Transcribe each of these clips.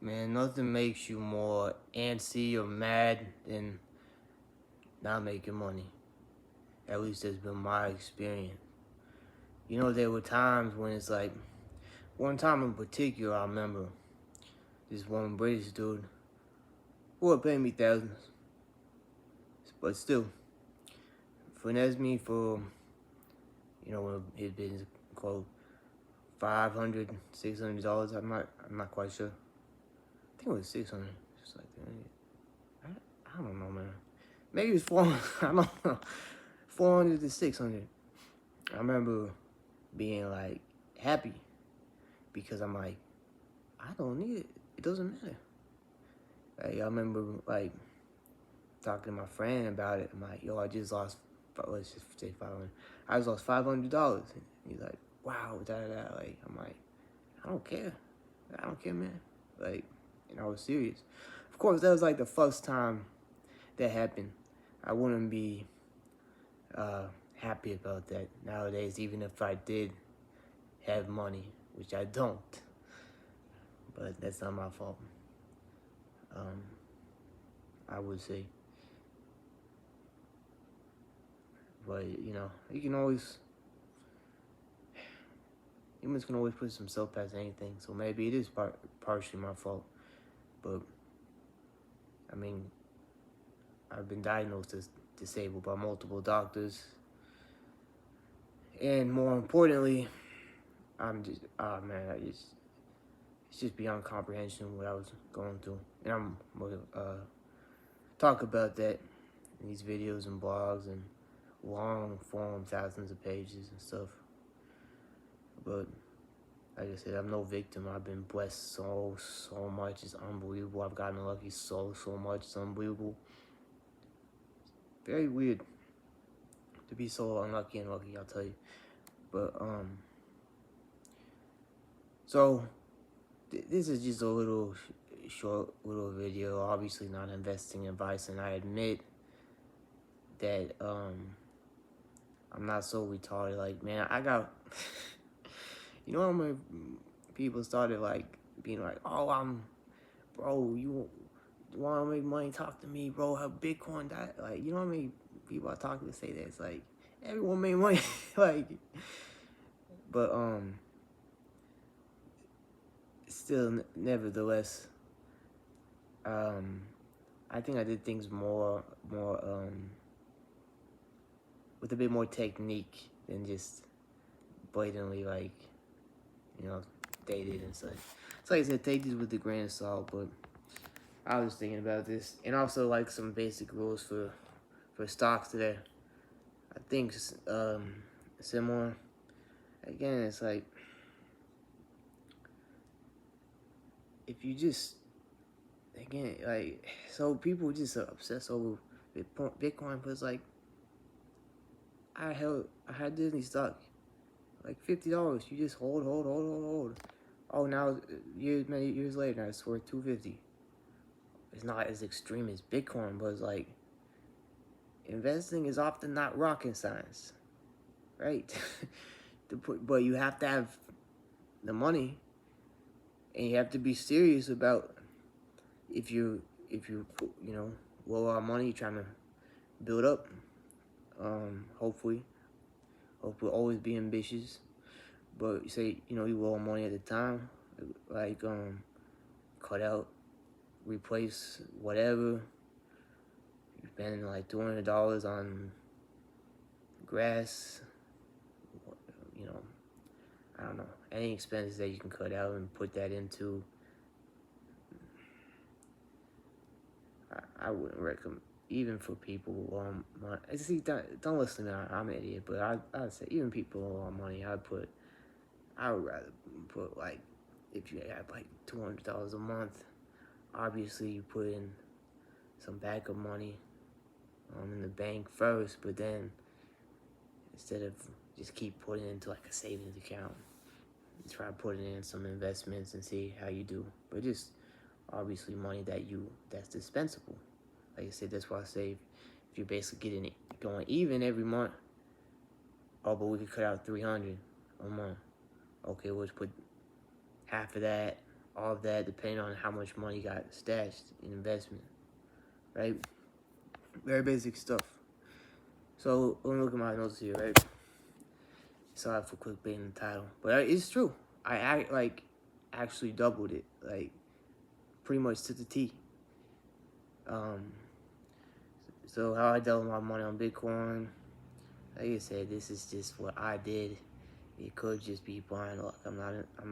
Man, nothing makes you more antsy or mad than not making money. At least that's been my experience. You know, there were times when it's like, one time in particular, I remember this one British dude who would pay me thousands, but still, finesse me for, his business called $500, $600. I'm not quite sure. I think it was 600, just like that. I don't know, man. Maybe it was 400. I don't know. 400 to 600. I remember being like happy because I'm like, I don't need it. It doesn't matter. Like, I remember like talking to my friend about it. I'm like, yo, I just lost. Let's just say 500. I just lost $500. He's like, wow, da da da. Like, I'm like, I don't care. I don't care, man. Like, and I was serious. Of course, that was like the first time that happened. I wouldn't be happy about that nowadays, even if I did have money, which I don't. But that's not my fault. I would say. But, you can always, humans can always put themselves past anything. So maybe it is partially my fault. But, I mean, I've been diagnosed as disabled by multiple doctors. And more importantly, I'm just, it's just beyond comprehension what I was going through. And I'm going to talk about that in these videos and blogs and long form, thousands of pages and stuff. But like I said, I'm no victim. I've been blessed so much. It's unbelievable. I've gotten lucky so much. It's unbelievable. Very weird to be so unlucky and lucky, I'll tell you. But so this is just a little short little video. Obviously not investing advice, and I admit that I'm not so retarded. Like, man, I got you know how many people started like being like, oh, bro, you want to make money, talk to me, bro, how Bitcoin died. Like, you know how many people I talk to say that? It's like, everyone made money. Like, but still, nevertheless, I think I did things more with a bit more technique than just blatantly, like, dated and such. So like I said, take this with a grain of salt, but I was thinking about this, and also like some basic rules for stocks today. I think similar. Again, it's like, if you just, again, like, so people just obsess over Bitcoin, but it's like, I had Disney stock, like $50. You just hold. Oh, now many years later, now it's worth $250. It's not as extreme as Bitcoin, but it's like, investing is often not rocket science, right? But you have to have the money, and you have to be serious about if you low our money trying to build up. Hopefully always be ambitious, but you say you low money at the time, like cut out, replace whatever. You're spending like $200 on grass, I don't know, any expenses that you can cut out and put that into. I wouldn't recommend, even for people who see, don't listen to me, I'm an idiot, but I'd say even people who want money, I would rather put, like, if you have like $200 a month, obviously you put in some backup money in the bank first, but then instead of just keep putting it into like a savings account, try putting in some investments and see how you do. But just obviously money that's dispensable. Like I said, that's why I say if you're basically getting it going even every month, oh, but we could cut out $300 a month. Okay, we'll just put half of that all of that depending on how much money you got stashed in investment, right? Very basic stuff. So let me look at my notes here, right? Sorry for clickbaiting the title, but it's true. Actually doubled it, like pretty much to the T. So how I doubled my money on Bitcoin, like I said, this is just what I did. It could just be blind luck. I'm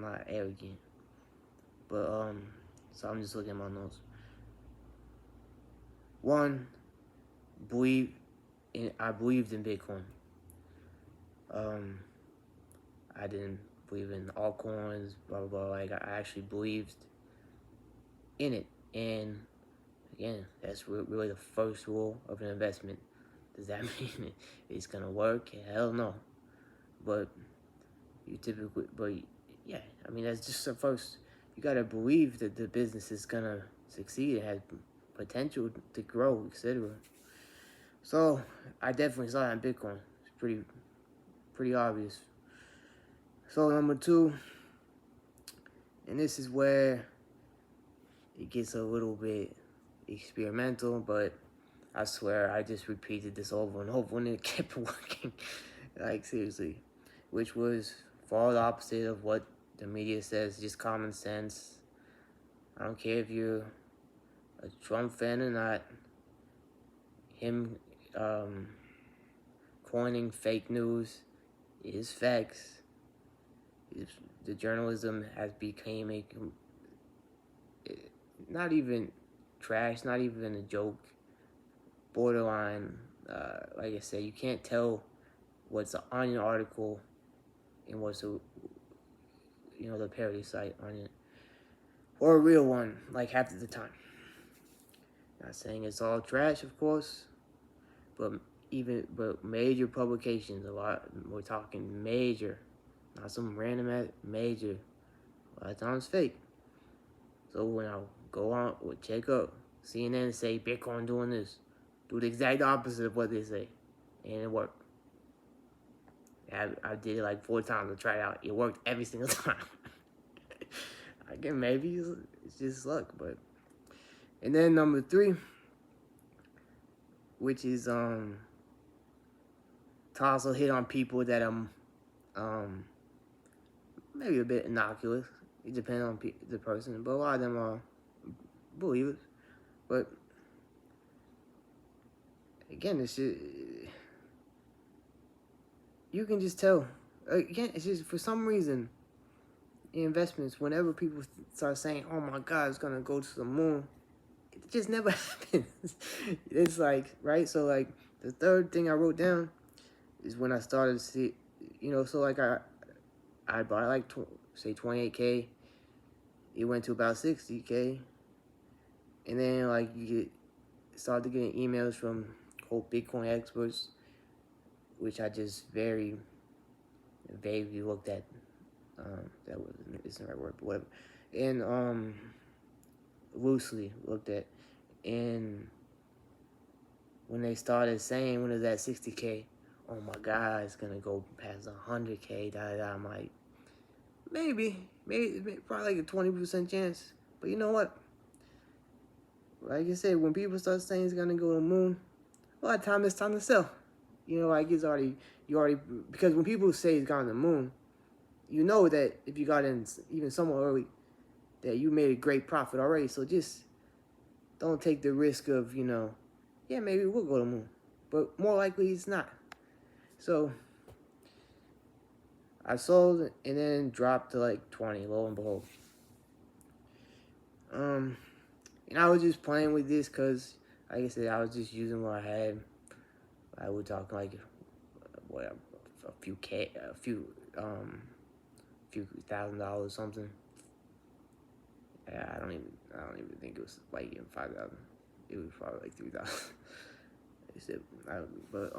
not arrogant, but so I'm just looking at my notes. One, I believed in Bitcoin. I didn't believe in altcoins, blah blah blah. Like I actually believed in it, and again, that's really the first rule of an investment. Does that mean it's gonna work? Hell no. But yeah, I mean that's just the first. You gotta believe that the business is gonna succeed. It has potential to grow, etc. So I definitely saw that in Bitcoin. It's pretty obvious. So number two, and this is where it gets a little bit experimental, but I swear I just repeated this over and over and it kept working. Like seriously. Which was far the opposite of what the media says, just common sense. I don't care if you're a Trump fan or not. Him coining fake news is facts. The journalism has become not even trash, not even a joke, borderline. Like I said, you can't tell what's an Onion article and what's the parody site Onion, or a real one, like half of the time. Not saying it's all trash, of course, but major publications, we're talking major, not some random major, a lot of times fake. So when I go on, check up CNN and say Bitcoin doing this, do the exact opposite of what they say, and it worked. I did it like 4 times to try it out. It worked every single time. Again, maybe it's just luck, but. And then number 3, which is to also hit on people that maybe a bit innocuous. It depends on the person, but a lot of them are believers. But again, this shit, you can just tell. Again, it's just for some reason, in investments, whenever people start saying, "Oh my God, it's gonna go to the moon," it just never happens. It's like, right? So like the third thing I wrote down is when I started to see, so like I bought like say 28K, it went to about 60K, and then like you started getting emails from quote Bitcoin experts, which I just very vaguely looked at. That isn't the right word, but whatever. And loosely looked at, and when they started saying when it was at 60K, oh my God, it's gonna go past 100K. I'm like, maybe, probably like a 20% chance. But you know what? Like I said, when people start saying it's gonna go to the moon, a lot of time it's time to sell. Like you already, because when people say it's gone to the moon, you know that if you got in even somewhat early, that you made a great profit already. So just don't take the risk of, yeah, maybe we'll go to the moon, but more likely it's not. So I sold and then dropped to like 20, lo and behold. And I was just playing with this because, like I said, I was just using what I had. I would talk like a few $1,000 something. Yeah, I don't even think it was like even 5,000. It was probably like 3,000. But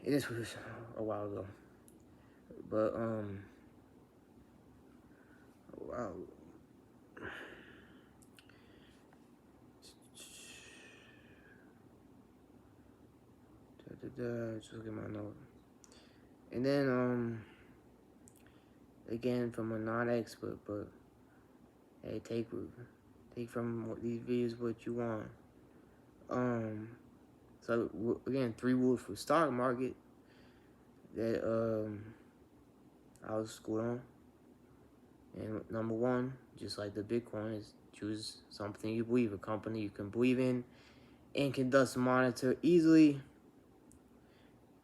this was a while ago. But wow. Just look at my note. And then again from a non-expert, but hey, take from these videos what you want. So again, 3 rules for stock market that I was schooled on. And number 1, just like the Bitcoin, is choose something you believe, a company you can believe in, and can thus monitor easily.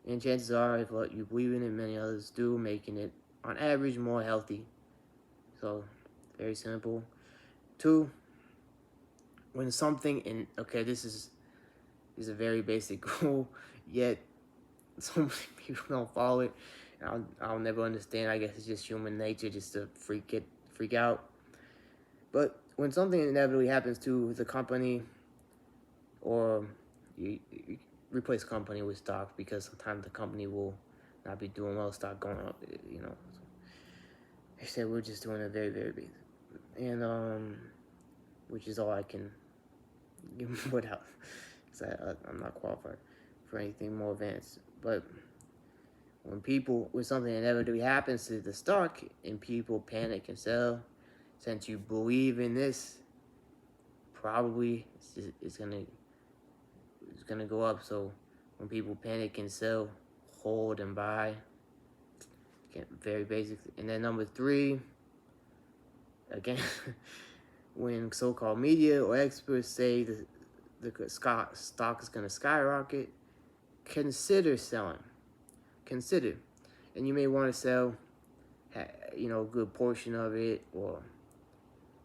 And chances are, if you believe in it, many others do, making it, on average, more healthy. So, very simple. 2, when something, and okay, this is a very basic rule, yet so many people don't follow it. I'll never understand. I guess it's just human nature just to freak out. But when something inevitably happens to the company, or you replace company with stock, because sometimes the company will not be doing well, stock going up, you know. So they said we're just doing a very, very big, and which is all I can put out, because I'm not qualified for anything more advanced. But when something inevitably happens to the stock and people panic and sell, since you believe in this, probably it's gonna go up. So when people panic and sell, hold and buy. Very basic. And then number 3, again, when so-called media or experts say the stock is gonna skyrocket, consider selling. Consider, and you may want to sell, a good portion of it, or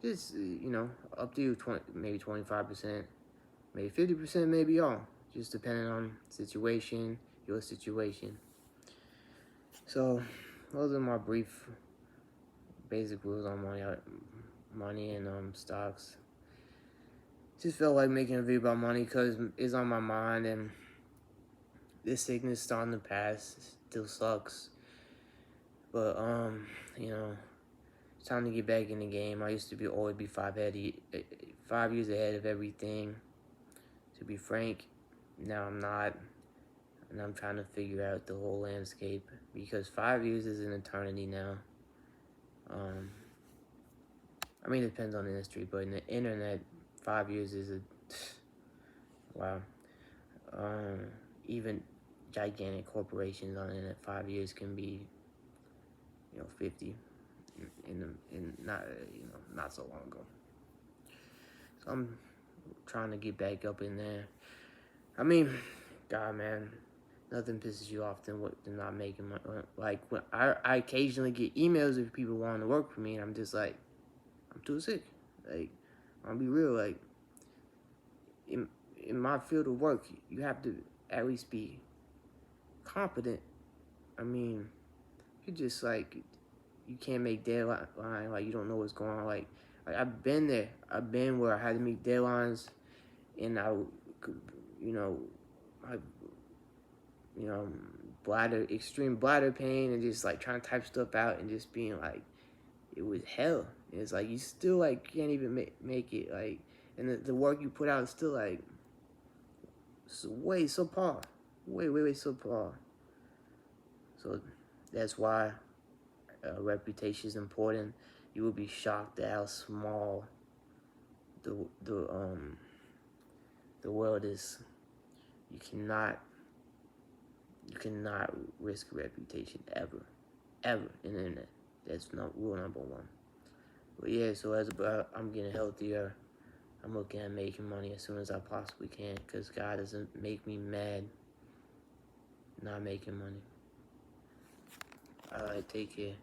just up to you, maybe 25%, maybe 50%, maybe all, just depending on your situation. So those are my brief, basic rules on money and stocks. Just felt like making a video about money because it's on my mind, and this sickness starting to pass. It still sucks, but it's time to get back in the game. I used to always be 5 years ahead of everything. To be frank, now I'm not, and I'm trying to figure out the whole landscape, because 5 years is an eternity now. I mean, it depends on the industry, but in the internet, 5 years is wow. Even gigantic corporations on the internet, 5 years can be, 50 in not so long ago. So I'm trying to get back up in there. I mean, God, man, nothing pisses you off than not making money. Like, when I occasionally get emails of people wanting to work for me, and I'm just like, I'm too sick. Like, I'll be real. Like, in my field of work, you have to at least be competent. I mean, you just like, you can't make deadline. Like, you don't know what's going on. Like I've been there. I've been where I had to meet deadlines, and I, extreme bladder pain, and just like trying to type stuff out, and just being like, it was hell. And it's like you still like can't even make it, like, and the work you put out is still like way subpar, way subpar. So that's why reputation is important. You will be shocked at how small the world is. You cannot risk reputation ever in the internet. That's not rule number 1. But yeah, so I'm getting healthier, I'm looking at making money as soon as I possibly can, because God doesn't make me mad not making money. All right, take care.